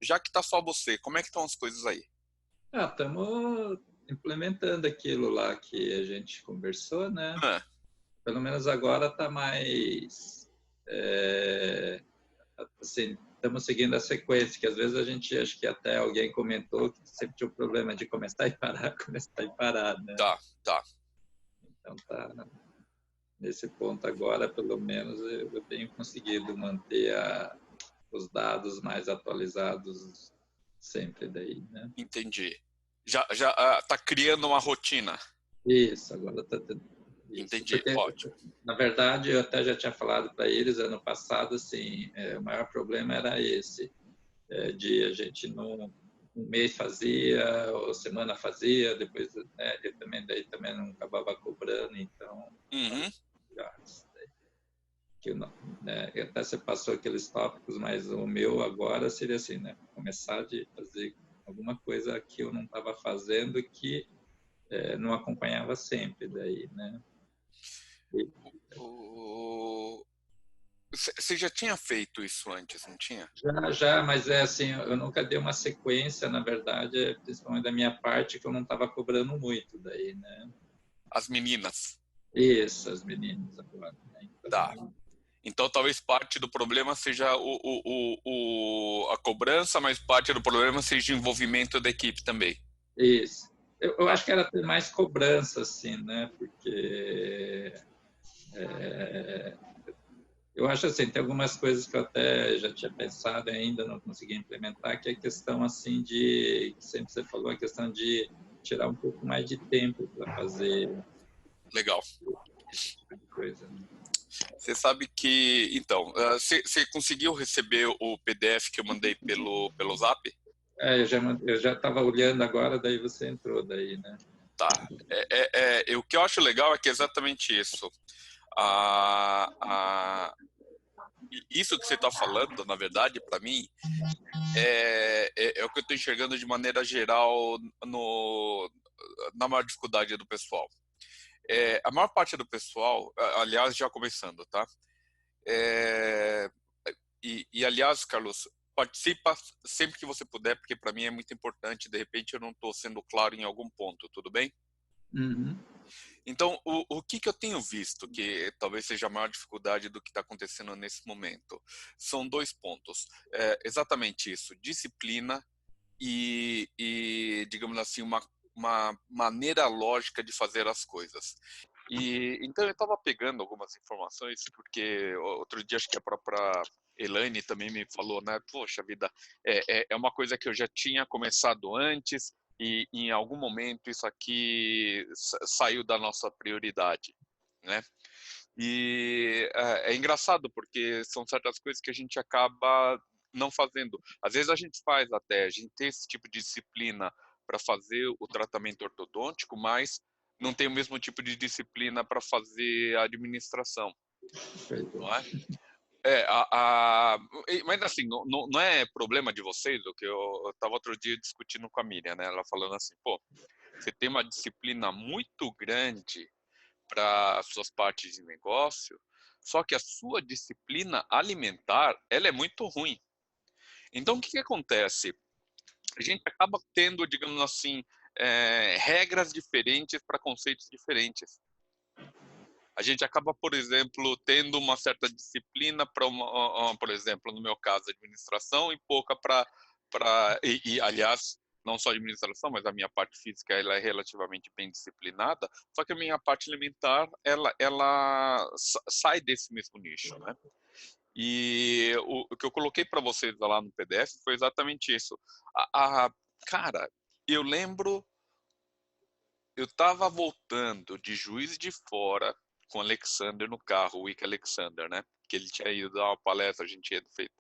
já que tá só você, como é que estão as coisas aí? Estamos implementando aquilo lá que a gente conversou, né? Ah, Pelo menos agora está mais. é, assim, estamos seguindo a sequência, que às vezes a gente, acho que até alguém comentou que sempre tinha o problema de começar e parar, começar e parar, né? tá, tá. Então tá nesse ponto agora, pelo menos eu tenho conseguido manter os dados mais atualizados sempre daí, né? Entendi. Já tá criando uma rotina. Isso, agora está isso. Entendi, Porque, ótimo. na verdade, eu até já tinha falado para eles ano passado, assim, o maior problema era esse, de a gente não um mês fazia, ou semana fazia, depois né, ele também daí também não acabava cobrando, então Uhum. já, que não, né, até você passou aqueles tópicos, mas o meu agora seria assim, né, começar de fazer alguma coisa que eu não estava fazendo que não acompanhava sempre daí, né? O... Você já tinha feito isso antes, não tinha? Já, mas é assim, eu nunca dei uma sequência, na verdade, principalmente da minha parte, que eu não estava cobrando muito daí, né? As meninas. Isso, as meninas agora, né? Tá. Então, Então talvez parte do problema seja a cobrança, mas parte do problema seja o envolvimento da equipe também. isso. Eu Tá. acho que era ter mais cobrança, assim, né? Porque eu acho assim, tem algumas coisas que eu até já tinha pensado e ainda não consegui implementar, que é a questão assim de, que sempre você falou, a questão de tirar um pouco mais de tempo para fazer Legal. esse tipo de coisa, né? Você sabe que, então, você conseguiu receber o PDF que eu mandei pelo Zap? Eu já estava olhando agora, daí você entrou daí, né? Tá. O que eu acho legal é que é exatamente isso. A, a, isso que você está falando, na verdade, para mim, é o que eu estou enxergando de maneira geral na maior dificuldade do pessoal. A maior parte do pessoal, aliás, já começando, tá? É, aliás, Carlos, participa sempre que você puder, porque para mim é muito importante. De repente eu não estou sendo claro em algum ponto, tudo bem? Uhum. Então, o que eu tenho visto, que talvez seja a maior dificuldade do que está acontecendo nesse momento, são dois pontos. Exatamente isso, disciplina digamos assim, uma maneira lógica de fazer as coisas. Então eu estava pegando algumas informações, porque outro dia acho que a própria Elaine também me falou, né? Poxa vida, é uma coisa que eu já tinha começado antes e em algum momento isso aqui saiu da nossa prioridade, né? E é engraçado porque são certas coisas que a gente acaba não fazendo. Às vezes a gente faz até, a gente tem esse tipo de disciplina para fazer o tratamento ortodôntico, mas não tem o mesmo tipo de disciplina para fazer a administração, Perfeito. não é? Mas assim, não é problema de vocês, o que eu estava outro dia discutindo com a Miriam, né? Ela falando assim, pô, você tem uma disciplina muito grande para suas partes de negócio, só que a sua disciplina alimentar, ela é muito ruim. Então, o que acontece? A gente acaba tendo, digamos assim, regras diferentes para conceitos diferentes. A gente acaba, por exemplo, tendo uma certa disciplina para por exemplo, no meu caso, administração e pouca aliás, não só administração, mas a minha parte física ela é relativamente bem disciplinada, só que a minha parte alimentar, ela sai desse mesmo nicho, né? E o que eu coloquei para vocês lá no PDF foi exatamente isso. Cara, eu lembro, eu estava voltando de Juiz de Fora com o Alexander no carro, o Wick Alexander, né? Que ele tinha ido dar uma palestra, a gente tinha feito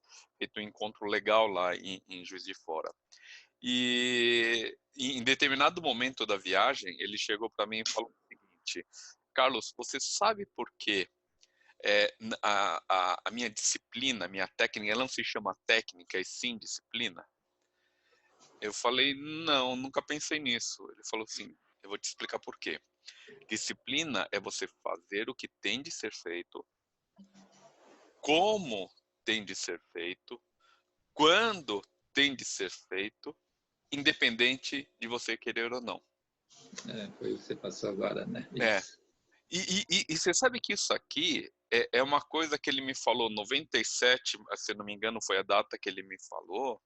um encontro legal lá em Juiz de Fora. E em determinado momento da viagem, ele chegou para mim e falou o seguinte: Carlos, você sabe por que a minha disciplina, a minha técnica, ela não se chama técnica e sim disciplina? Eu falei, não, nunca pensei nisso. Ele falou assim, eu vou te explicar por quê. Disciplina é você fazer o que tem de ser feito, como tem de ser feito, quando tem de ser feito, independente de você querer ou não. Foi o que você passou agora, né? É. Isso. E você sabe que isso aqui é uma coisa que ele me falou, 97, se não me engano, foi a data que ele me falou.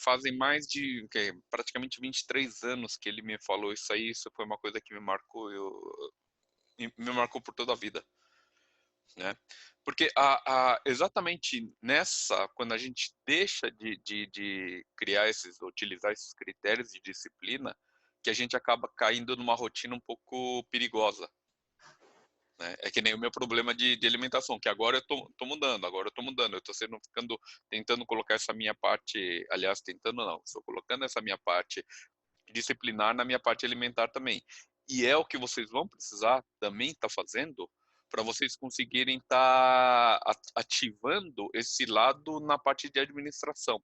Fazem mais de praticamente 23 anos que ele me falou isso aí. Isso foi uma coisa que me marcou, me marcou por toda a vida, né? Porque exatamente nessa, quando a gente deixa de criar utilizar esses critérios de disciplina, que a gente acaba caindo numa rotina um pouco perigosa, né? É que nem o meu problema de alimentação, que agora eu tô mudando, eu tô tentando colocar essa minha parte, aliás, tentando não, estou colocando essa minha parte disciplinar na minha parte alimentar também. E é o que vocês vão precisar também estar fazendo para vocês conseguirem estar ativando esse lado na parte de administração.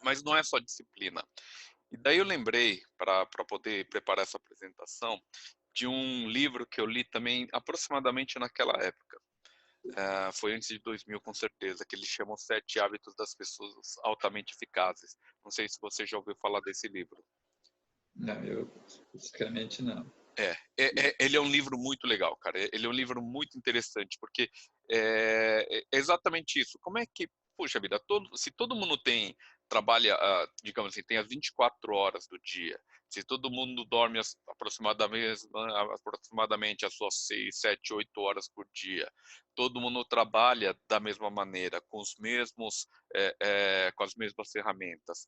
Mas não é só disciplina. E daí eu lembrei, para poder preparar essa apresentação, de um livro que eu li também aproximadamente naquela época. Foi antes de 2000, com certeza, que eles chamam Sete Hábitos das Pessoas Altamente Eficazes. Não sei se você já ouviu falar desse livro. Não, eu basicamente não. Ele é um livro muito legal, cara. Ele é um livro muito interessante, porque é exatamente isso. Como é que, puxa vida, se todo mundo trabalha, digamos assim, tem as 24 horas do dia, se todo mundo dorme aproximadamente as suas 6, 7, 8 horas por dia, todo mundo trabalha da mesma maneira, com as mesmas ferramentas.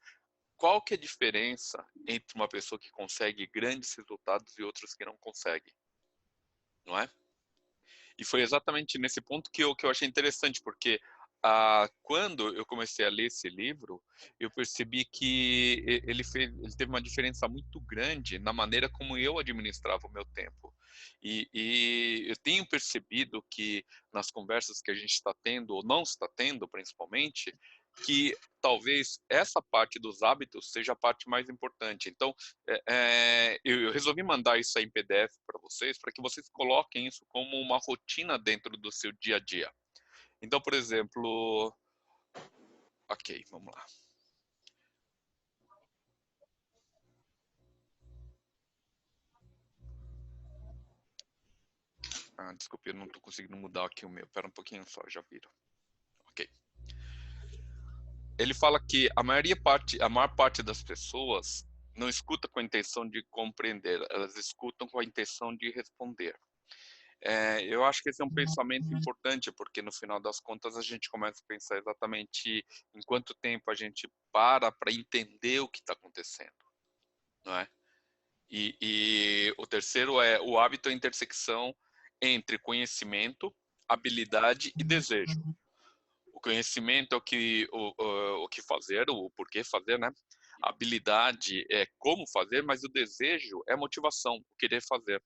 Qual que é a diferença entre uma pessoa que consegue grandes resultados e outras que não conseguem? Não é? E foi exatamente nesse ponto que eu achei interessante, porque quando eu comecei a ler esse livro, eu percebi que ele teve uma diferença muito grande na maneira como eu administrava o meu tempo. E eu tenho percebido que nas conversas que a gente está tendo, ou não está tendo principalmente, que talvez essa parte dos hábitos seja a parte mais importante. Então, eu resolvi mandar isso aí em PDF para vocês, para que vocês coloquem isso como uma rotina dentro do seu dia a dia. Então, por exemplo, ok, vamos lá. Desculpe, eu não estou conseguindo mudar aqui o meu. Espera um pouquinho só, já viram. Ok. Ele fala que a maior parte das pessoas não escuta com a intenção de compreender, elas escutam com a intenção de responder. Eu acho que esse é um pensamento importante, porque no final das contas a gente começa a pensar exatamente em quanto tempo a gente para entender o que está acontecendo, não é? E o terceiro é o hábito, a intersecção entre conhecimento, habilidade e desejo. O conhecimento é o que fazer, o porquê fazer, né? A habilidade é como fazer, mas o desejo é motivação, o querer fazer.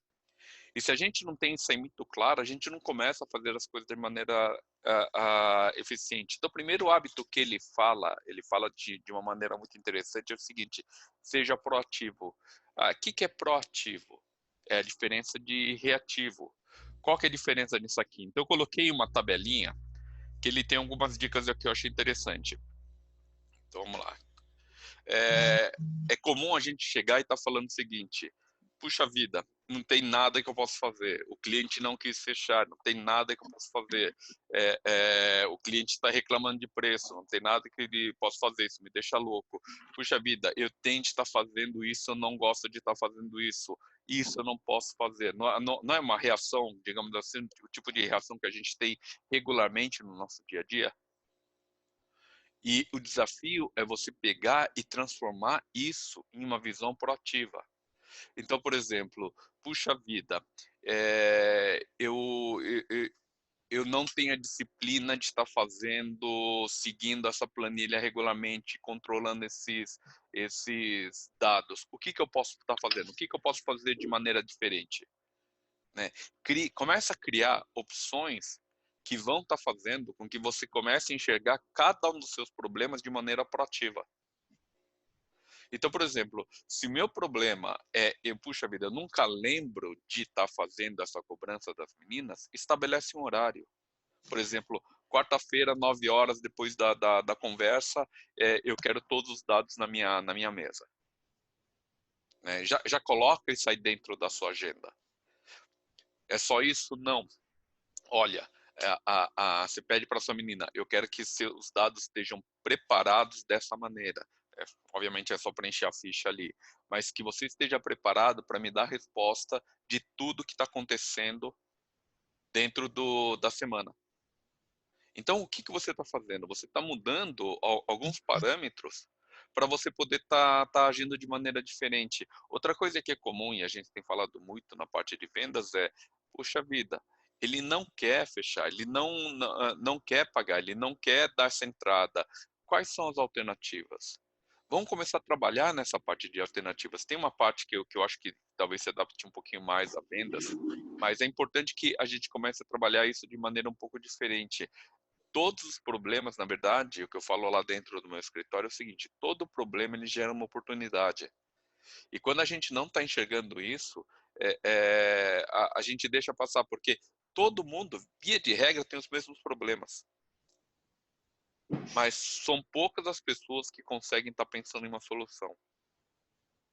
E se a gente não tem isso aí muito claro, a gente não começa a fazer as coisas de maneira eficiente. Então, o primeiro hábito que ele fala de uma maneira muito interessante é o seguinte: seja proativo. O que é proativo? É a diferença de reativo. Qual que é a diferença nisso aqui? Então, eu coloquei uma tabelinha que ele tem algumas dicas que eu achei interessante. Então, vamos lá. É comum a gente chegar e estar falando o seguinte: puxa vida, não tem nada que eu possa fazer. O cliente não quis fechar, não tem nada que eu possa fazer. O cliente está reclamando de preço, não tem nada que ele possa fazer. Isso me deixa louco. Puxa vida, eu tenho de estar fazendo isso, eu não gosto de estar fazendo isso. Isso eu não posso fazer. Não é uma reação, digamos assim, o tipo de reação que a gente tem regularmente no nosso dia a dia? E o desafio é você pegar e transformar isso em uma visão proativa. Então, por exemplo, puxa vida, eu não tenho a disciplina de estar seguindo essa planilha regularmente, controlando esses dados. O que eu posso estar fazendo? O que eu posso fazer de maneira diferente? Né? Começa a criar opções que vão estar fazendo com que você comece a enxergar cada um dos seus problemas de maneira proativa. Então, por exemplo, se o meu problema puxa vida, eu nunca lembro de estar fazendo essa cobrança das meninas, estabelece um horário. Por exemplo, quarta-feira, 9 horas, depois da conversa, eu quero todos os dados na minha mesa. Né? Já coloca isso aí dentro da sua agenda. É só isso? Não. Olha, você pede para sua menina, eu quero que seus dados estejam preparados dessa maneira. Obviamente é só preencher a ficha ali, mas que você esteja preparado para me dar a resposta de tudo que está acontecendo dentro da semana. Então, o que você está fazendo? Você está mudando alguns parâmetros para você poder tá agindo de maneira diferente. Outra coisa que é comum, e a gente tem falado muito na parte de vendas, puxa vida, ele não quer fechar, ele não quer pagar, ele não quer dar essa entrada. Quais são as alternativas? Vamos começar a trabalhar nessa parte de alternativas. Tem uma parte que eu acho que talvez se adapte um pouquinho mais a vendas, mas é importante que a gente comece a trabalhar isso de maneira um pouco diferente. Todos os problemas, na verdade, o que eu falo lá dentro do meu escritório é o seguinte: todo problema ele gera uma oportunidade. E quando a gente não está enxergando isso, a gente deixa passar, porque todo mundo, via de regra, tem os mesmos problemas. Mas são poucas as pessoas que conseguem estar pensando em uma solução.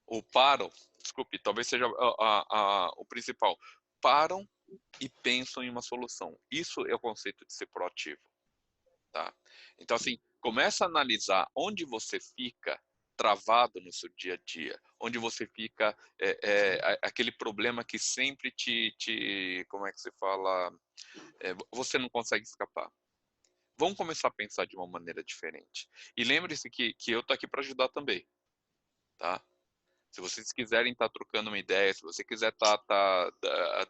Ou param, desculpe, talvez seja o principal, param e pensam em uma solução. Isso é o conceito de ser proativo. Tá? Então, assim, começa a analisar onde você fica travado no seu dia a dia, onde você fica aquele problema que sempre como é que se fala, você não consegue escapar. Vamos começar a pensar de uma maneira diferente. E lembre-se que eu tô aqui para ajudar também, tá? Se vocês quiserem estar trocando uma ideia, se você quiser estar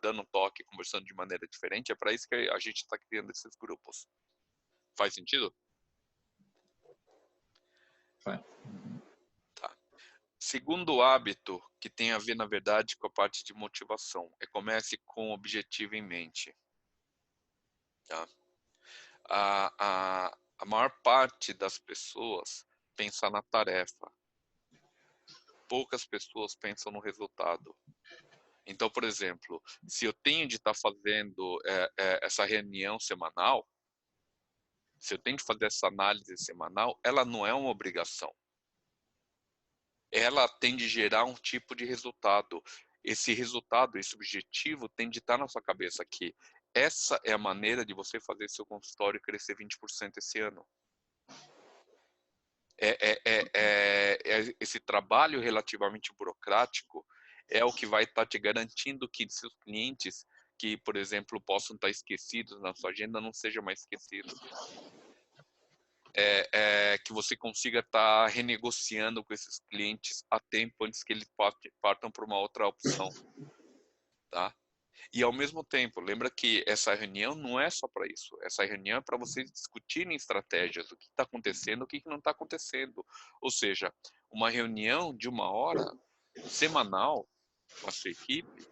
dando um toque, conversando de maneira diferente, é para isso que a gente está criando esses grupos. Faz sentido? Vai. Tá. Segundo hábito, que tem a ver, na verdade, com a parte de motivação, comece com o objetivo em mente. Tá? A maior parte das pessoas pensa na tarefa. Poucas pessoas pensam no resultado. Então, por exemplo, se eu tenho de estar fazendo essa reunião semanal, se eu tenho de fazer essa análise semanal, ela não é uma obrigação. Ela tem de gerar um tipo de resultado. Esse resultado, esse objetivo tem de estar na sua cabeça aqui. Essa é a maneira de você fazer seu consultório crescer 20% esse ano. Esse trabalho relativamente burocrático é o que vai estar te garantindo que seus clientes, que, por exemplo, possam estar esquecidos na sua agenda, não sejam mais esquecidos. Que você consiga estar renegociando com esses clientes a tempo antes que eles partam para uma outra opção, tá? E ao mesmo tempo, lembra que essa reunião não é só para isso. Essa reunião é para vocês discutirem estratégias, o que está acontecendo, o que não está acontecendo. Ou seja, uma reunião de 1 hora semanal com a sua equipe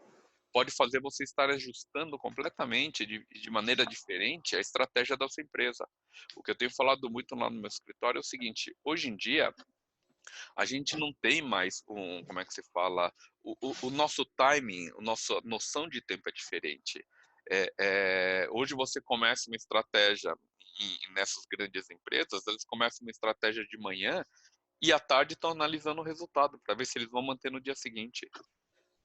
pode fazer você estar ajustando completamente, de maneira diferente, a estratégia da sua empresa. O que eu tenho falado muito lá no meu escritório é o seguinte: hoje em dia, a gente não tem mais como é que se fala, o nosso timing, a nossa noção de tempo é diferente. Hoje você começa uma estratégia nessas grandes empresas, eles começam uma estratégia de manhã e à tarde estão analisando o resultado para ver se eles vão manter no dia seguinte.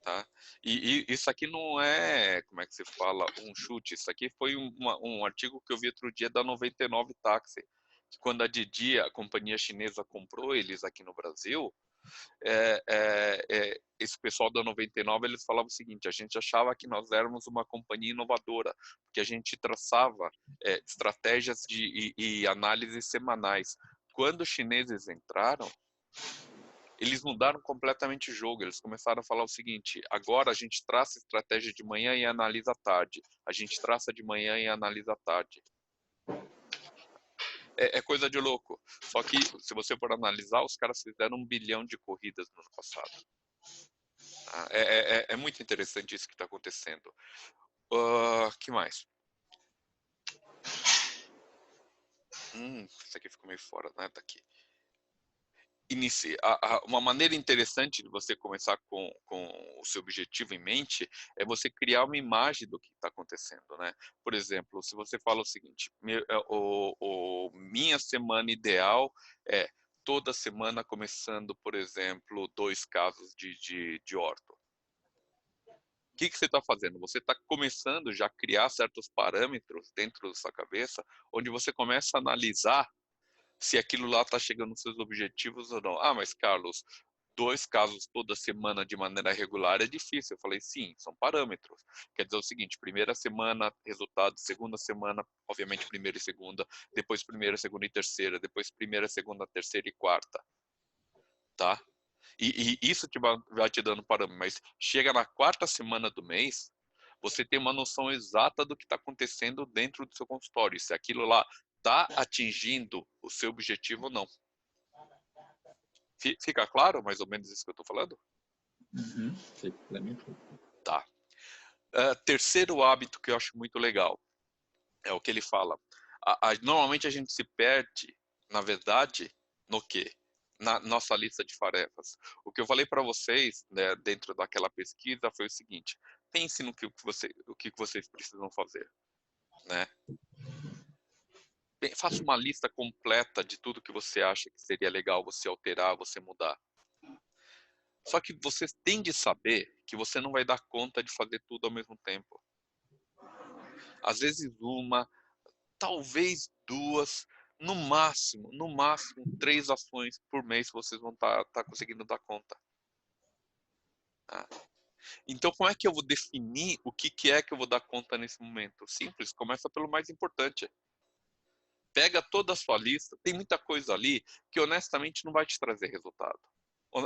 Tá? E isso aqui não é, como é que se fala, um chute. Isso aqui foi um artigo que eu vi outro dia da 99 Táxi, que quando a Didi, a companhia chinesa, comprou eles aqui no Brasil, esse pessoal da 99, eles falavam o seguinte: a gente achava que nós éramos uma companhia inovadora, porque a gente traçava estratégias e análises semanais. Quando os chineses entraram, eles mudaram completamente o jogo. Eles começaram a falar o seguinte: agora a gente traça estratégia de manhã e analisa à tarde. A gente traça de manhã e analisa à tarde. É coisa de louco. Só que, se você for analisar, os caras fizeram 1 bilhão de corridas no ano passado. É muito interessante isso que está acontecendo. Que mais? Isso aqui ficou meio fora, né? Tá aqui. uma maneira interessante de você começar com o seu objetivo em mente é você criar uma imagem do que está acontecendo, né? Por exemplo, se você fala o seguinte, minha semana ideal é toda semana começando, por exemplo, 2 casos de orto. O que você está fazendo? Você está começando já a criar certos parâmetros dentro da sua cabeça, onde você começa a analisar se aquilo lá está chegando nos seus objetivos ou não. Ah, mas Carlos, 2 casos toda semana de maneira regular é difícil. Eu falei, sim, são parâmetros. Quer dizer o seguinte, primeira semana, resultado, segunda semana, obviamente primeira e segunda, depois primeira, segunda e terceira, depois primeira, segunda, terceira e quarta, tá? E isso vai te dando parâmetro, mas chega na 4ª semana do mês, você tem uma noção exata do que está acontecendo dentro do seu consultório, se aquilo lá está atingindo o seu objetivo ou não. Fica claro mais ou menos isso que eu estou falando? Uhum, fica para mim. Tá. Terceiro hábito que eu acho muito legal é o que ele fala. Normalmente a gente se perde, na verdade, no quê? Na nossa lista de tarefas. O que eu falei para vocês, né, dentro daquela pesquisa foi o seguinte: pense no que vocês precisam fazer, né? Faça uma lista completa de tudo que você acha que seria legal você alterar, você mudar. Só que você tem de saber que você não vai dar conta de fazer tudo ao mesmo tempo. Às vezes uma, talvez 2, no máximo 3 ações por mês vocês vão tá conseguindo dar conta. Tá? Então, como é que eu vou definir o que é que eu vou dar conta nesse momento? Simples, começa pelo mais importante. Pega toda a sua lista, tem muita coisa ali que honestamente não vai te trazer resultado.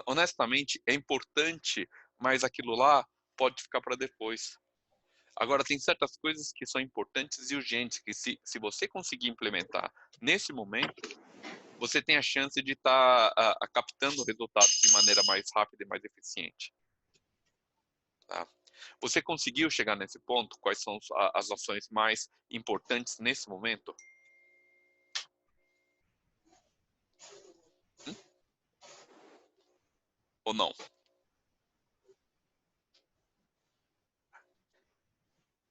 Honestamente, é importante, mas aquilo lá pode ficar para depois. Agora, tem certas coisas que são importantes e urgentes, que se você conseguir implementar nesse momento, você tem a chance de estar captando resultados de maneira mais rápida e mais eficiente. Tá? Você conseguiu chegar nesse ponto? Quais são as ações mais importantes nesse momento? Ou não?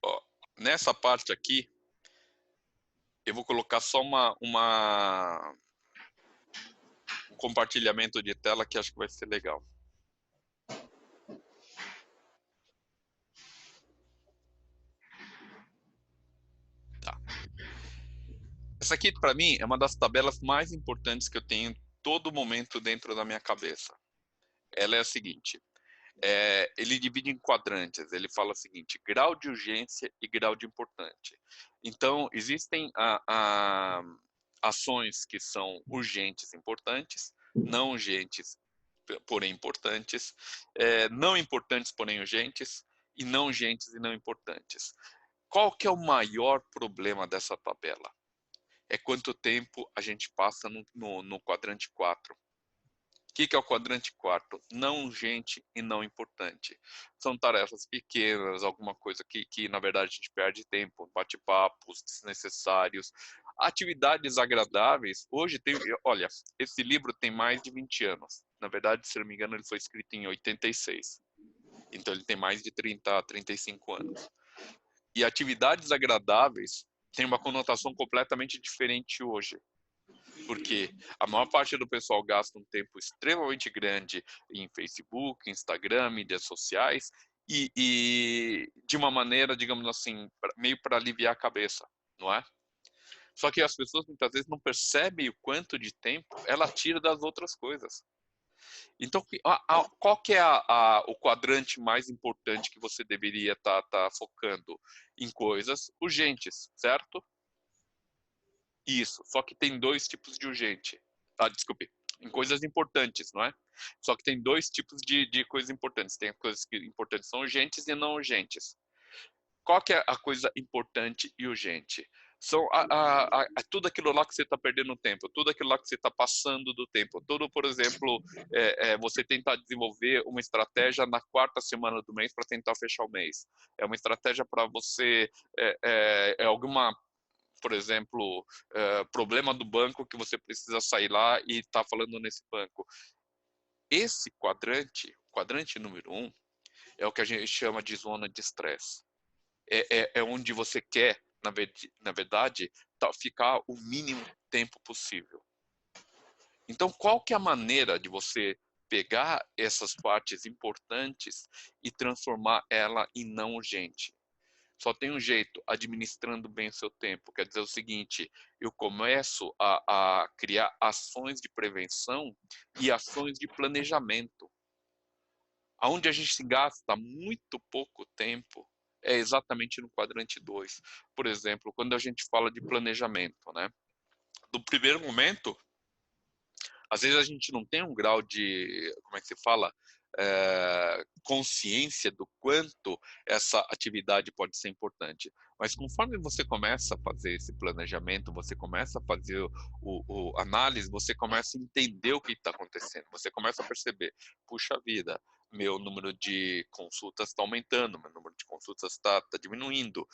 Ó, nessa parte aqui, eu vou colocar só um compartilhamento de tela que acho que vai ser legal. Tá. Essa aqui, para mim, é uma das tabelas mais importantes que eu tenho em todo momento dentro da minha cabeça. Ela é a seguinte: ele divide em quadrantes. Ele fala o seguinte: grau de urgência e grau de importante. Então, existem ações que são urgentes e importantes, não urgentes, porém importantes, não importantes, porém urgentes, e não urgentes e não importantes. Qual que é o maior problema dessa tabela? É quanto tempo a gente passa no quadrante 4. O que é o quadrante 4? Não urgente e não importante. São tarefas pequenas, alguma coisa que na verdade a gente perde tempo, bate-papos desnecessários, atividades agradáveis. Hoje tem, olha, esse livro tem mais de 20 anos. Na verdade, se não me engano, ele foi escrito em 86. Então ele tem mais de 30, 35 anos. E atividades agradáveis têm uma conotação completamente diferente hoje. Porque a maior parte do pessoal gasta um tempo extremamente grande em Facebook, Instagram, mídias sociais, e de uma maneira, digamos assim, meio para aliviar a cabeça, não é? Só que as pessoas muitas vezes não percebem o quanto de tempo ela tira das outras coisas. Então, qual que é o quadrante mais importante que você deveria estar focando? Em coisas urgentes, certo? Isso, só que tem 2 tipos de urgente. Desculpe, em coisas importantes, não é? Só que tem 2 tipos de coisas importantes. Tem coisas que importantes são urgentes e não urgentes. Qual que é a coisa importante e urgente? São tudo aquilo lá que você está perdendo tempo, tudo aquilo lá que você está passando do tempo. Tudo, por exemplo, você tentar desenvolver uma estratégia na 4ª semana do mês para tentar fechar o mês. É uma estratégia para você, alguma por exemplo, problema do banco que você precisa sair lá e está falando nesse banco. Esse quadrante, quadrante número 1, é o que a gente chama de zona de estresse. É onde você quer, na verdade, ficar o mínimo tempo possível. Então, qual que é a maneira de você pegar essas partes importantes e transformar ela em não urgente? Só tem um jeito, administrando bem o seu tempo. Quer dizer o seguinte, eu começo a criar ações de prevenção e ações de planejamento. Onde a gente gasta muito pouco tempo é exatamente no quadrante 2. Por exemplo, quando a gente fala de planejamento, né? No primeiro momento, às vezes a gente não tem um grau de, como é que se fala, consciência do quanto essa atividade pode ser importante. Mas conforme você começa a fazer esse planejamento, você começa a fazer o análise, você começa a entender o que está acontecendo. Você começa a perceber, puxa vida, meu número de consultas está aumentando, meu número de consultas está diminuindo.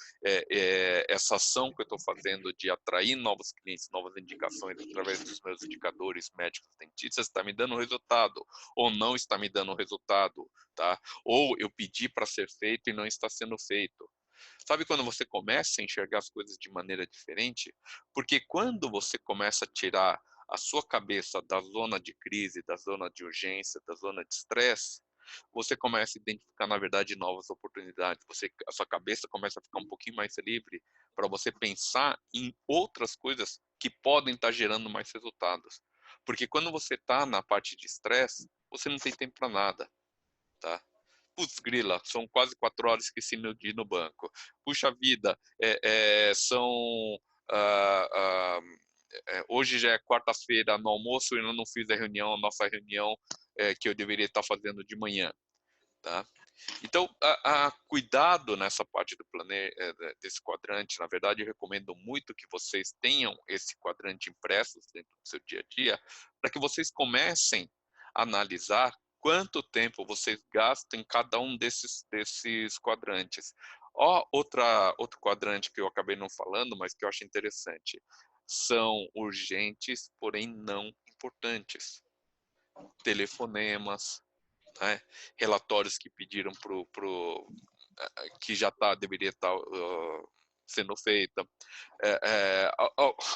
Essa ação que eu estou fazendo de atrair novos clientes, novas indicações através dos meus indicadores médicos, dentistas, está me dando resultado ou não está me dando resultado, tá? Ou eu pedi para ser feito e não está sendo feito. Sabe quando você começa a enxergar as coisas de maneira diferente? Porque quando você começa a tirar a sua cabeça da zona de crise, da zona de urgência, da zona de estresse, você começa a identificar, na verdade, novas oportunidades. A sua cabeça começa a ficar um pouquinho mais livre para você pensar em outras coisas que podem estar gerando mais resultados. Porque quando você está na parte de estresse, você não tem tempo para nada, tá? Putz, grila, são quase 4 horas que se de no banco. Puxa vida, são... ah, ah, hoje já é quarta-feira no almoço e eu não fiz a nossa reunião que eu deveria estar fazendo de manhã, tá? Então, cuidado nessa parte desse quadrante. Na verdade, eu recomendo muito que vocês tenham esse quadrante impresso dentro do seu dia a dia, para que vocês comecem a analisar quanto tempo vocês gastam em cada um desses quadrantes. Outro quadrante que eu acabei não falando, mas que eu acho interessante. São urgentes, porém não importantes. Telefonemas, né? Relatórios que pediram que já deveria estar sendo feita.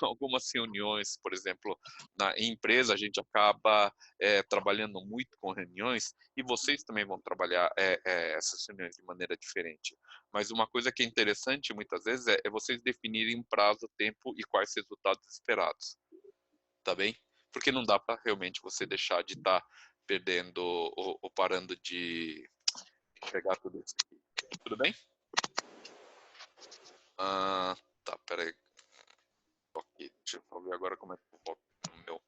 Algumas reuniões, por exemplo, em empresa a gente acaba trabalhando muito com reuniões e vocês também vão trabalhar essas reuniões de maneira diferente. Mas uma coisa que é interessante muitas vezes é vocês definirem prazo, tempo e quais resultados esperados, tá bem? Porque não dá para realmente você deixar de estar perdendo ou parando de pegar tudo isso aqui. Tudo bem? Tá, peraí. Ok, deixa eu ver agora como é que eu volto no meu.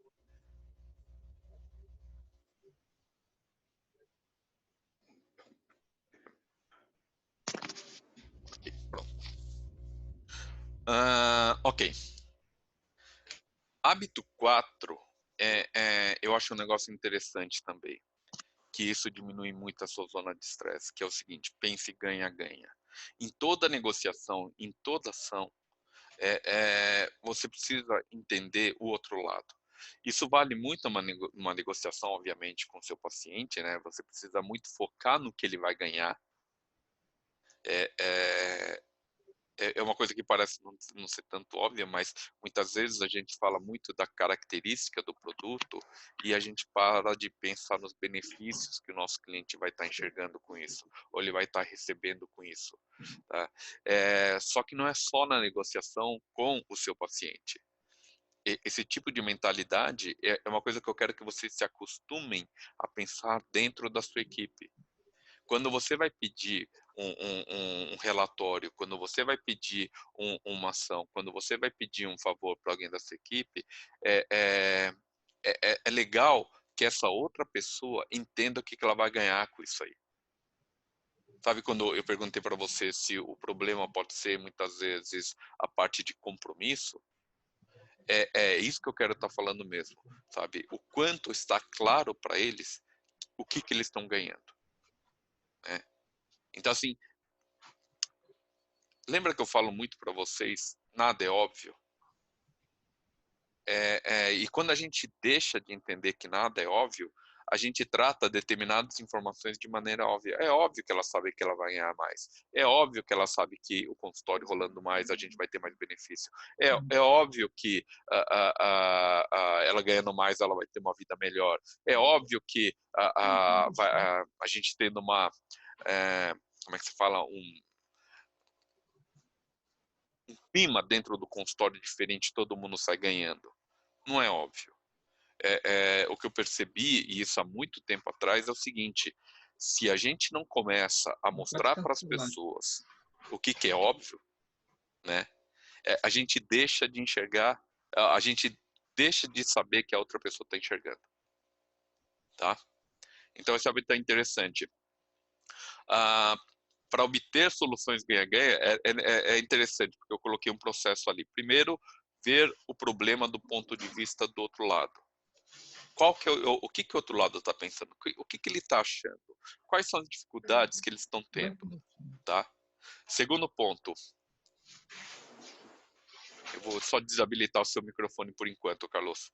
Ok, pronto. Ok. Hábito 4 eu acho um negócio interessante também, que isso diminui muito a sua zona de estresse, que é o seguinte: pense ganha-ganha. Em toda negociação, em toda ação, você precisa entender o outro lado. Isso vale muito uma negociação, obviamente, com o seu paciente, né? Você precisa muito focar no que ele vai ganhar. É uma coisa que parece não ser tanto óbvia, mas muitas vezes a gente fala muito da característica do produto e a gente para de pensar nos benefícios que o nosso cliente vai estar enxergando com isso, ou ele vai estar recebendo com isso, tá? Só que não é só na negociação com o seu paciente. Esse tipo de mentalidade é uma coisa que eu quero que vocês se acostumem a pensar dentro da sua equipe. Quando você vai pedir um relatório, quando você vai pedir uma ação, quando você vai pedir um favor para alguém da sua equipe, é, é, é legal que essa outra pessoa entenda o que ela vai ganhar com isso aí. Sabe quando eu perguntei para você se o problema pode ser, muitas vezes, a parte de compromisso? É isso que eu quero estar falando mesmo, sabe? O quanto está claro para eles o que eles estão ganhando, né? Então, assim, lembra que eu falo muito para vocês nada é óbvio. E quando a gente deixa de entender que nada é óbvio, a gente trata determinadas informações de maneira óbvia. É óbvio que ela sabe que ela vai ganhar mais. É óbvio que ela sabe que o consultório rolando mais, a gente vai ter mais benefício. É óbvio que ela ganhando mais, ela vai ter uma vida melhor. É óbvio que a gente tendo uma... como é que se fala? Um clima dentro do consultório diferente, todo mundo sai ganhando. Não é óbvio. O que eu percebi, e isso há muito tempo atrás, é o seguinte: se a gente não começa a mostrar para as pessoas o que é óbvio, né, a gente deixa de enxergar, a gente deixa de saber que a outra pessoa está enxergando, tá? Então esse hábito é interessante. Para obter soluções ganha-ganha é interessante, porque eu coloquei um processo ali. Primeiro, ver o problema do ponto de vista do outro lado. O que o outro lado está pensando? O que ele está achando? Quais são as dificuldades que eles estão tendo? Tá? Segundo ponto, eu vou só desabilitar o seu microfone por enquanto, Carlos.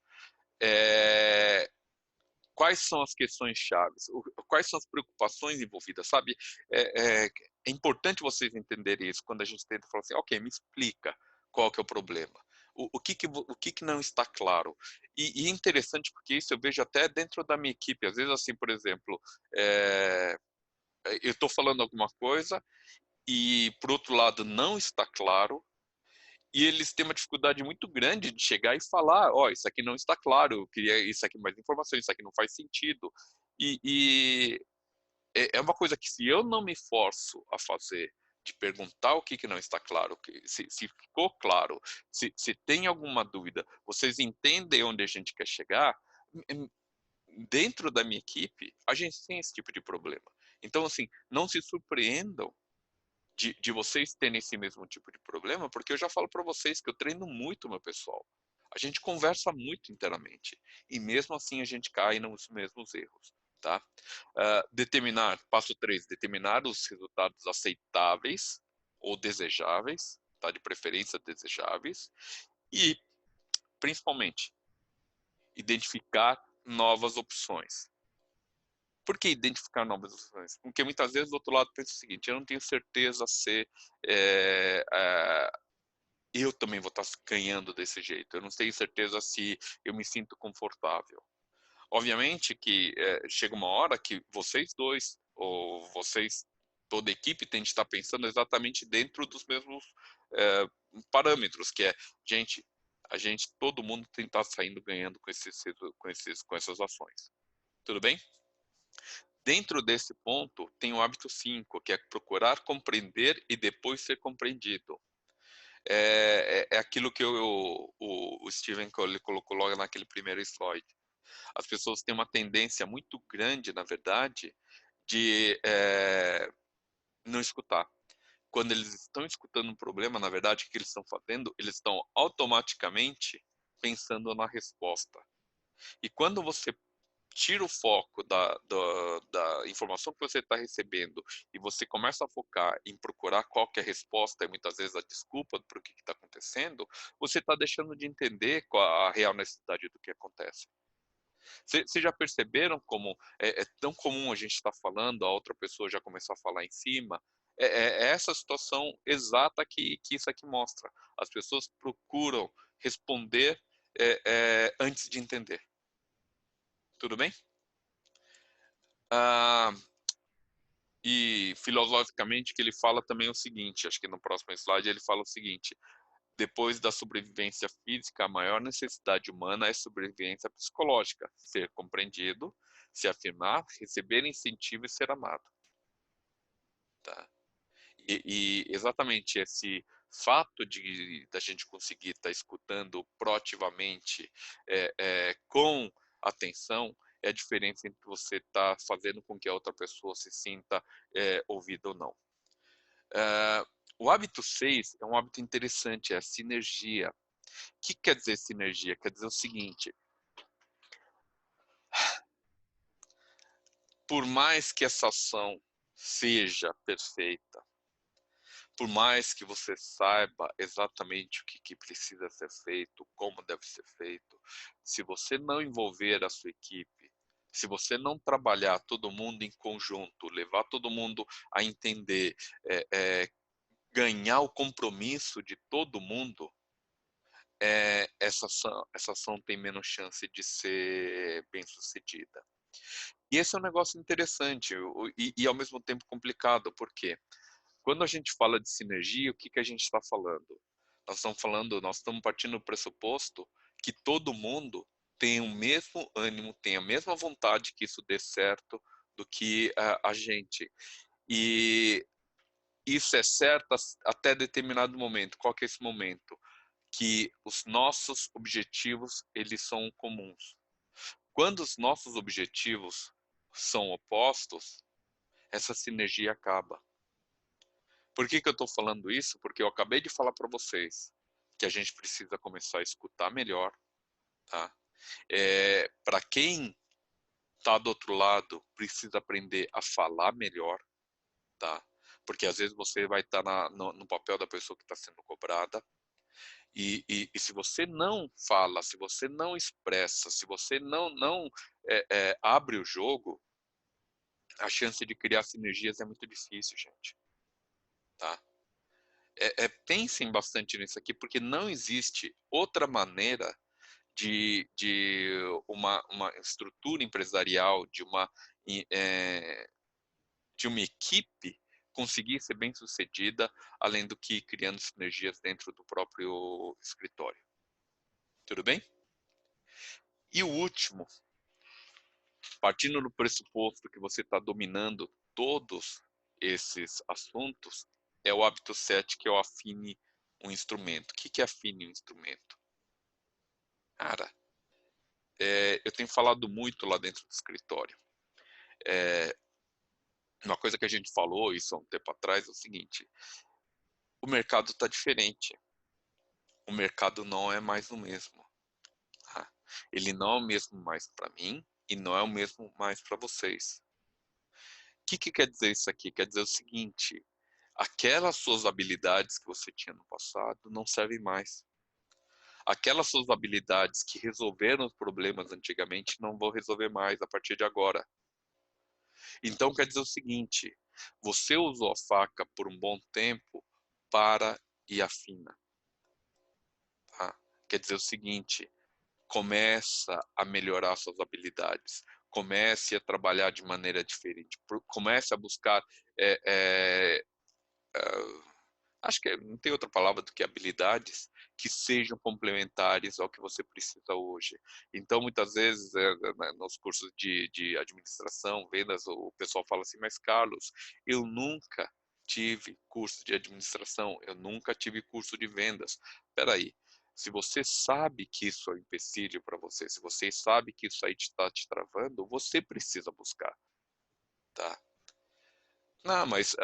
Quais são as questões chaves? Quais são as preocupações envolvidas, sabe? É importante vocês entenderem isso quando a gente tenta falar assim, ok, me explica qual que é o problema. O que não está claro? E é interessante porque isso eu vejo até dentro da minha equipe. Às vezes, assim, por exemplo, eu estou falando alguma coisa e, por outro lado, não está claro, e eles têm uma dificuldade muito grande de chegar e falar, isso aqui não está claro, eu queria isso aqui mais informações, isso aqui não faz sentido. E é uma coisa que se eu não me forço a fazer, de perguntar o que não está claro, se ficou claro, se tem alguma dúvida, vocês entendem onde a gente quer chegar, dentro da minha equipe, a gente tem esse tipo de problema. Então, assim, não se surpreendam de vocês terem esse mesmo tipo de problema, porque eu já falo para vocês que eu treino muito o meu pessoal. A gente conversa muito internamente. E mesmo assim a gente cai nos mesmos erros. Tá? Passo 3, determinar os resultados aceitáveis ou desejáveis, tá? De preferência desejáveis. E, principalmente, identificar novas opções. Por que identificar novas opções? Porque muitas vezes do outro lado pensa o seguinte: eu não tenho certeza se eu também vou estar ganhando desse jeito. Eu não tenho certeza se eu me sinto confortável. Obviamente que chega uma hora que vocês dois, ou vocês, toda a equipe, tem de estar pensando exatamente dentro dos mesmos parâmetros, que é, todo mundo tem que estar saindo ganhando com essas ações. Tudo bem? Dentro desse ponto, tem o hábito 5, que é procurar compreender e depois ser compreendido. É aquilo que o Stephen Cole colocou logo naquele primeiro slide. As pessoas têm uma tendência muito grande, na verdade, de não escutar. Quando eles estão escutando um problema, na verdade, o que eles estão fazendo? Eles estão automaticamente pensando na resposta. E quando você tira o foco da informação que você está recebendo e você começa a focar em procurar qual que é a resposta e muitas vezes a desculpa para o que está acontecendo, você está deixando de entender qual a real necessidade do que acontece. Vocês já perceberam como é tão comum a gente estar falando, a outra pessoa já começou a falar em cima? É essa situação exata que isso aqui mostra. As pessoas procuram responder antes de entender. Tudo bem? E filosoficamente que ele fala também o seguinte, acho que no próximo slide ele fala o seguinte: depois da sobrevivência física, a maior necessidade humana é sobrevivência psicológica, ser compreendido, se afirmar, receber incentivo e ser amado. Tá? E exatamente esse fato de da gente conseguir estar escutando proativamente, com atenção, é a diferença entre você estar fazendo com que a outra pessoa se sinta ouvida ou não. O hábito 6 é um hábito interessante, é a sinergia. O que quer dizer sinergia? Quer dizer o seguinte: por mais que essa ação seja perfeita, por mais que você saiba exatamente o que precisa ser feito, como deve ser feito, se você não envolver a sua equipe, se você não trabalhar todo mundo em conjunto, levar todo mundo a entender, ganhar o compromisso de todo mundo, essa ação tem menos chance de ser bem-sucedida. E esse é um negócio interessante e ao mesmo tempo complicado, porque quando a gente fala de sinergia, o que a gente está falando? Nós estamos partindo do pressuposto que todo mundo tem o mesmo ânimo, tem a mesma vontade que isso dê certo do que a gente. E isso é certo até determinado momento. Qual que é esse momento? Que os nossos objetivos, eles são comuns. Quando os nossos objetivos são opostos, essa sinergia acaba. Por que eu estou falando isso? Porque eu acabei de falar para vocês que a gente precisa começar a escutar melhor, tá? Para quem está do outro lado, precisa aprender a falar melhor, tá? Porque às vezes você vai estar no papel da pessoa que está sendo cobrada. E se você não fala, se você não expressa, se você não abre o jogo, a chance de criar sinergias é muito difícil, gente. Tá? Pensem bastante nisso aqui, porque não existe outra maneira de uma estrutura empresarial, de uma equipe conseguir ser bem sucedida, além do que criando sinergias dentro do próprio escritório. Tudo bem? E o último, partindo do pressuposto que você está dominando todos esses assuntos, é o hábito 7, que é o afine um instrumento. O que é afine um instrumento? Cara, eu tenho falado muito lá dentro do escritório. Uma coisa que a gente falou, isso há um tempo atrás, é o seguinte: o mercado está diferente. O mercado não é mais o mesmo. Tá? Ele não é o mesmo mais para mim e não é o mesmo mais para vocês. O que quer dizer isso aqui? Quer dizer o seguinte: aquelas suas habilidades que você tinha no passado não servem mais. Aquelas suas habilidades que resolveram os problemas antigamente não vão resolver mais a partir de agora. Então quer dizer o seguinte: você usou a faca por um bom tempo, para e afina. Tá? Quer dizer o seguinte: começa a melhorar suas habilidades, comece a trabalhar de maneira diferente, comece a buscar acho que não tem outra palavra do que habilidades que sejam complementares ao que você precisa hoje. Então, muitas vezes, nos cursos de administração, vendas, o pessoal fala assim: mas Carlos, eu nunca tive curso de administração, eu nunca tive curso de vendas. Espera aí, se você sabe que isso é um empecilho para você, se você sabe que isso aí está te travando, você precisa buscar, tá? Não, mas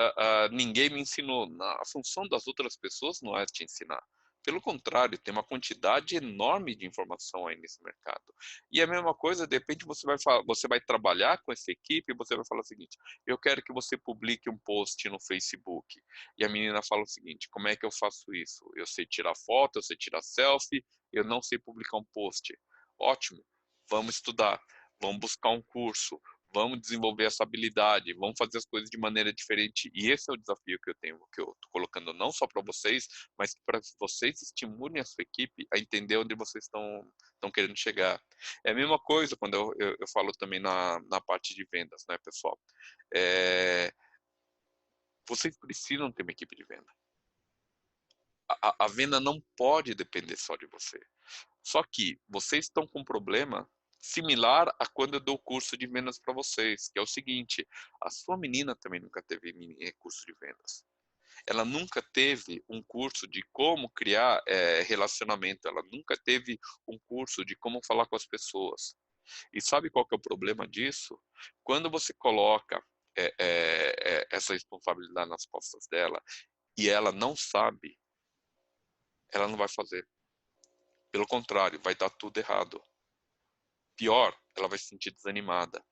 ninguém me ensinou. A função das outras pessoas não é te ensinar. Pelo contrário, tem uma quantidade enorme de informação aí nesse mercado. E a mesma coisa, de repente você vai trabalhar com essa equipe e você vai falar o seguinte: eu quero que você publique um post no Facebook. E a menina fala o seguinte: como é que eu faço isso? Eu sei tirar foto, eu sei tirar selfie, eu não sei publicar um post. Ótimo, vamos estudar, vamos buscar um curso, vamos desenvolver essa habilidade, vamos fazer as coisas de maneira diferente. E esse é o desafio que eu tenho, que eu estou colocando não só para vocês, mas para que vocês estimulem a sua equipe a entender onde vocês estão querendo chegar. É a mesma coisa quando eu falo também na parte de vendas, né, pessoal? Vocês precisam ter uma equipe de venda. A venda não pode depender só de você. Só que vocês estão com um problema similar a quando eu dou curso de vendas para vocês, que é o seguinte: a sua menina também nunca teve curso de vendas. Ela nunca teve um curso de como criar relacionamento, ela nunca teve um curso de como falar com as pessoas. E sabe qual que é o problema disso? Quando você coloca essa responsabilidade nas costas dela e ela não sabe, ela não vai fazer. Pelo contrário, vai dar tudo errado. Pior, ela vai se sentir desanimada.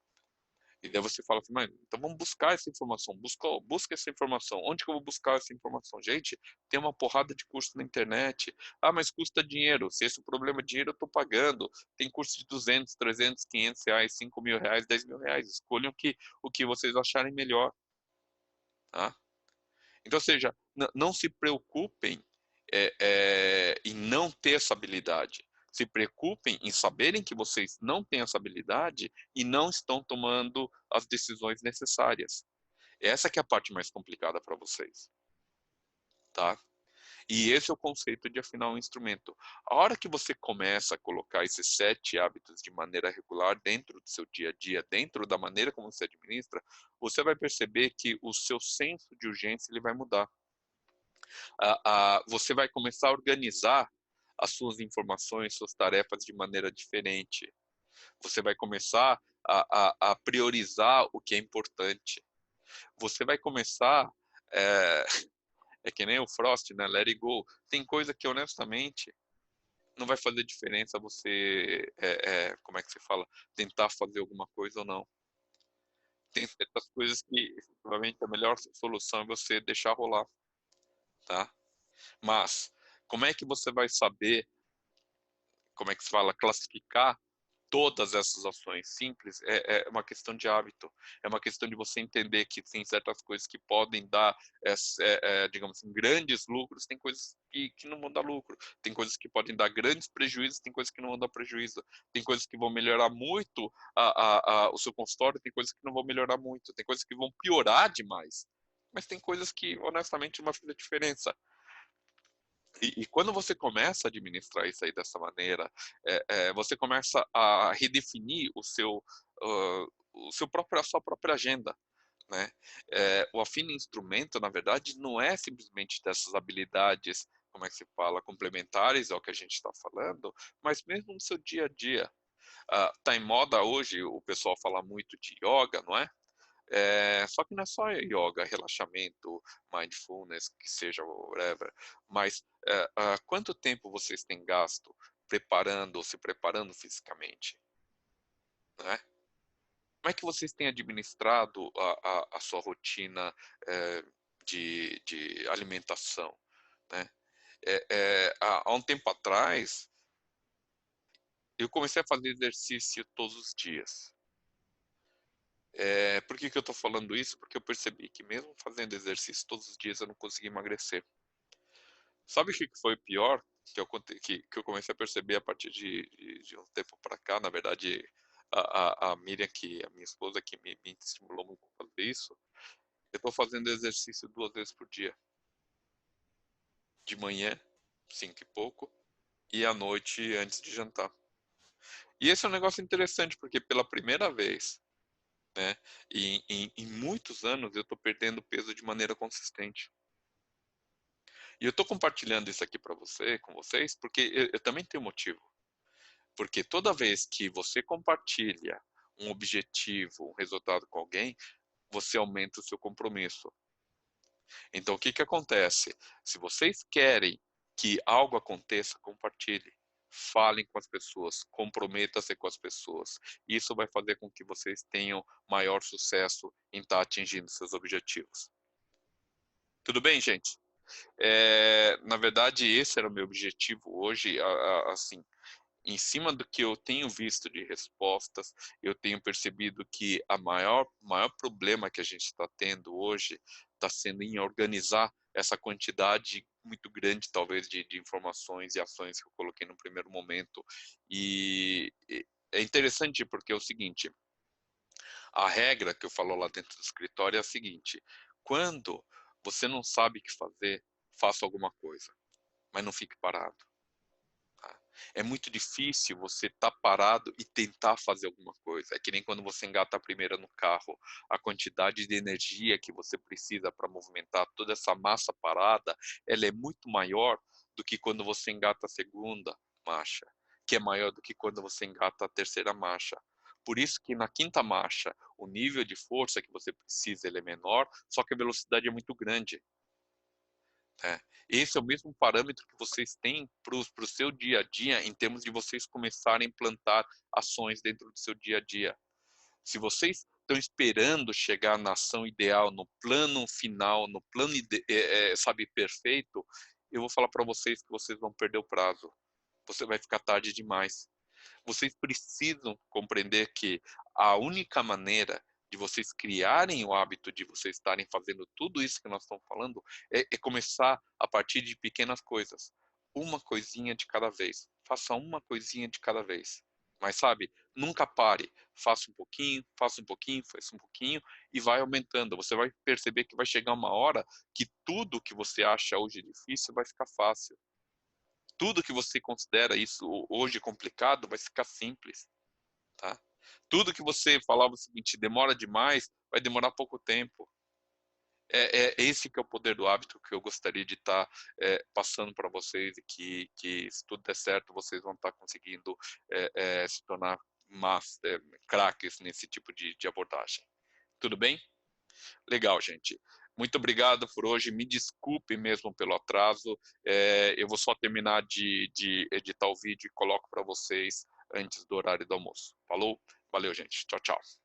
E daí você fala assim, mas então vamos buscar essa informação, busca essa informação. Onde que eu vou buscar essa informação? Gente, tem uma porrada de curso na internet. Ah, mas custa dinheiro. Se esse é o problema de dinheiro, eu estou pagando. Tem curso de 200, 300, 500 reais, 5 mil reais, 10 mil reais. Escolham o que vocês acharem melhor. Tá? Então, ou seja, não se preocupem em não ter essa habilidade. Se preocupem em saberem que vocês não têm essa habilidade e não estão tomando as decisões necessárias. Essa que é a parte mais complicada para vocês, tá? E esse é o conceito de afinar um instrumento. A hora que você começa a colocar esses 7 hábitos de maneira regular dentro do seu dia a dia, dentro da maneira como você administra, você vai perceber que o seu senso de urgência ele vai mudar. Você vai começar a organizar as suas informações, suas tarefas de maneira diferente. Você vai começar a priorizar o que é importante. Você vai começar, é, é que nem o Frost, né? Let it go. Tem coisa que, honestamente, não vai fazer diferença você, como é que se fala, tentar fazer alguma coisa ou não. Tem certas coisas que, provavelmente, a melhor solução é você deixar rolar, tá? Mas, como é que você vai saber, como é que se fala, classificar todas essas ações simples? É uma questão de hábito, é uma questão de você entender que tem certas coisas que podem dar, digamos assim, grandes lucros, tem coisas que não vão dar lucro, tem coisas que podem dar grandes prejuízos, tem coisas que não vão dar prejuízo, tem coisas que vão melhorar muito o seu consultório, tem coisas que não vão melhorar muito, tem coisas que vão piorar demais, mas tem coisas que, honestamente, não vai fazer diferença. E quando você começa a administrar isso aí dessa maneira, você começa a redefinir a sua própria agenda, né? O Afina Instrumento, na verdade, não é simplesmente dessas habilidades, como é que se fala, complementares ao que a gente está falando, mas mesmo no seu dia a dia. Tá em moda hoje o pessoal fala muito de yoga, não é? Só que não é só yoga, relaxamento, mindfulness, que seja whatever, mas quanto tempo vocês têm gasto preparando ou se preparando fisicamente, né? Como é que vocês têm administrado a sua rotina de alimentação, né? Há um tempo atrás, eu comecei a fazer exercício todos os dias. Por que eu estou falando isso? Porque eu percebi que mesmo fazendo exercício todos os dias eu não consegui emagrecer. Sabe o que foi pior que eu comecei a perceber a partir de um tempo para cá? Na verdade, a Miriam, que a minha esposa, que me estimulou muito a fazer isso. Eu estou fazendo exercício 2 vezes por dia. De manhã, 5 e pouco, e à noite antes de jantar. E esse é um negócio interessante, porque pela primeira vez, né, em muitos anos, eu estou perdendo peso de maneira consistente. E eu estou compartilhando isso aqui com vocês, porque eu também tenho motivo. Porque toda vez que você compartilha um objetivo, um resultado com alguém, você aumenta o seu compromisso. Então, o que acontece? Se vocês querem que algo aconteça, compartilhe. Falem com as pessoas, comprometa-se com as pessoas. Isso vai fazer com que vocês tenham maior sucesso em estar atingindo seus objetivos. Tudo bem, gente? Na verdade, esse era o meu objetivo hoje, assim, em cima do que eu tenho visto de respostas, eu tenho percebido que maior problema que a gente está tendo hoje está sendo em organizar essa quantidade muito grande, talvez, de informações e ações que eu coloquei no primeiro momento. E é interessante porque é o seguinte, a regra que eu falo lá dentro do escritório é a seguinte: quando você não sabe o que fazer, faça alguma coisa, mas não fique parado. Tá? É muito difícil você estar parado e tentar fazer alguma coisa. É que nem quando você engata a primeira no carro. A quantidade de energia que você precisa para movimentar toda essa massa parada, ela é muito maior do que quando você engata a segunda marcha, que é maior do que quando você engata a terceira marcha. Por isso que na quinta marcha, o nível de força que você precisa ele é menor, só que a velocidade é muito grande. Esse é o mesmo parâmetro que vocês têm para o seu dia a dia, em termos de vocês começarem a implantar ações dentro do seu dia a dia. Se vocês estão esperando chegar na ação ideal, no plano final, no plano, sabe, perfeito, eu vou falar para vocês que vocês vão perder o prazo. Você vai ficar tarde demais. Vocês precisam compreender que a única maneira de vocês criarem o hábito de vocês estarem fazendo tudo isso que nós estamos falando é começar a partir de pequenas coisas. Uma coisinha de cada vez. Faça uma coisinha de cada vez. Mas sabe, nunca pare. Faça um pouquinho, faça um pouquinho, faça um pouquinho e vai aumentando. Você vai perceber que vai chegar uma hora que tudo que você acha hoje difícil vai ficar fácil. Tudo que você considera isso hoje complicado vai ficar simples, tá? Tudo que você falava o seguinte, demora demais, vai demorar pouco tempo. Esse que é o poder do hábito que eu gostaria de estar passando para vocês e que se tudo der certo, vocês vão estar conseguindo se tornar craques nesse tipo de abordagem. Tudo bem? Legal, gente. Muito obrigado por hoje. Me desculpe mesmo pelo atraso. Eu vou só terminar de editar o vídeo e coloco para vocês antes do horário do almoço. Falou? Valeu, gente. Tchau, tchau.